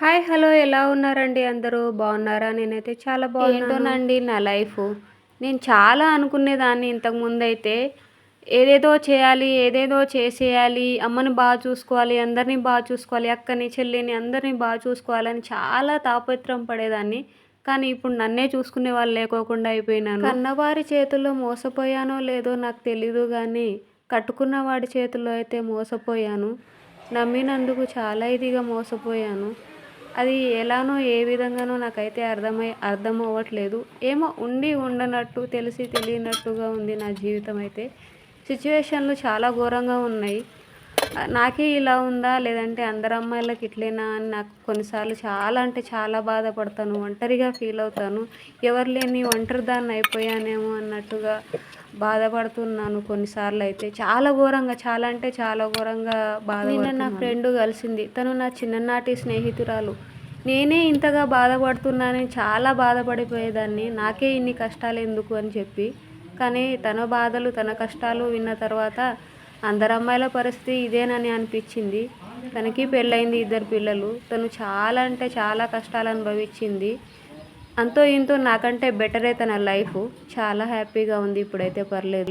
Hi! Hello! ఎలా ఉన్నారండి అందరూ? బాగున్నారా? నేనైతే చాలా బాగున్నాను. ఏంటోనండి నా లైఫు. నేను చాలా అనుకునేదాన్ని ఇంతకుముందైతే. ఏదేదో చేయాలి, ఏదేదో చేసేయాలి, అమ్మని చూసుకోవాలి, అందరిని చూసుకోవాలి, అక్కని, చెల్లిని అందరిని చూసుకోవాలని చాలా తాపత్రయం పడేదాన్ని. కానీ ఇప్పుడు నన్నే చూసుకునే వాళ్ళు లేకోకుండా అయిపోయినాను. కన్నవారి చేతుల్లో మోసపోయానో లేదో నాకు తెలీదు గానీ, కట్టుకున్న వాడి చేతుల్లో అయితే మోసపోయాను. నమ్మినందుకు చాలా ఇదిగా మోసపోయాను. అది ఎలానో ఏ విధంగానో నాకైతే అర్థం అవ్వట్లేదు. ఏమో ఉండి ఉండనట్టు, తెలిసి తెలియనట్టుగా ఉంది నా జీవితం అయితే. సిచ్యువేషన్లు చాలా ఘోరంగా ఉన్నాయి. నాకే ఇలా ఉందా? లేదంటే అందరు అమ్మాయిలకి ఇట్లేనా అని నాకు కొన్నిసార్లు చాలా అంటే చాలా బాధపడతాను. ఒంటరిగా ఫీల్ అవుతాను. ఎవరు లేని ఒంటరిదాన్ని అయిపోయానేమో అన్నట్టుగా బాధపడుతున్నాను కొన్నిసార్లు అయితే. చాలా ఘోరంగా, చాలా అంటే చాలా ఘోరంగా నిన్న నా ఫ్రెండ్ కలిసింది. తను నా చిన్ననాటి స్నేహితురాలు. నేనే ఇంతగా బాధపడుతున్నానని చాలా బాధపడిపోయేదాన్ని. నాకే ఇన్ని కష్టాలు ఎందుకు అని చెప్పి. కానీ తన బాధలు, తన కష్టాలు విన్న తర్వాత అందరు అమ్మాయిల పరిస్థితి ఇదేనని అనిపించింది. తనకి పెళ్ళయింది, 2 పిల్లలు. తను చాలా అంటే చాలా కష్టాలు అనుభవించింది. అంతో ఇంతో నాకంటే బెటరే తన లైఫు. చాలా హ్యాపీగా ఉంది ఇప్పుడైతే, పర్లేదు.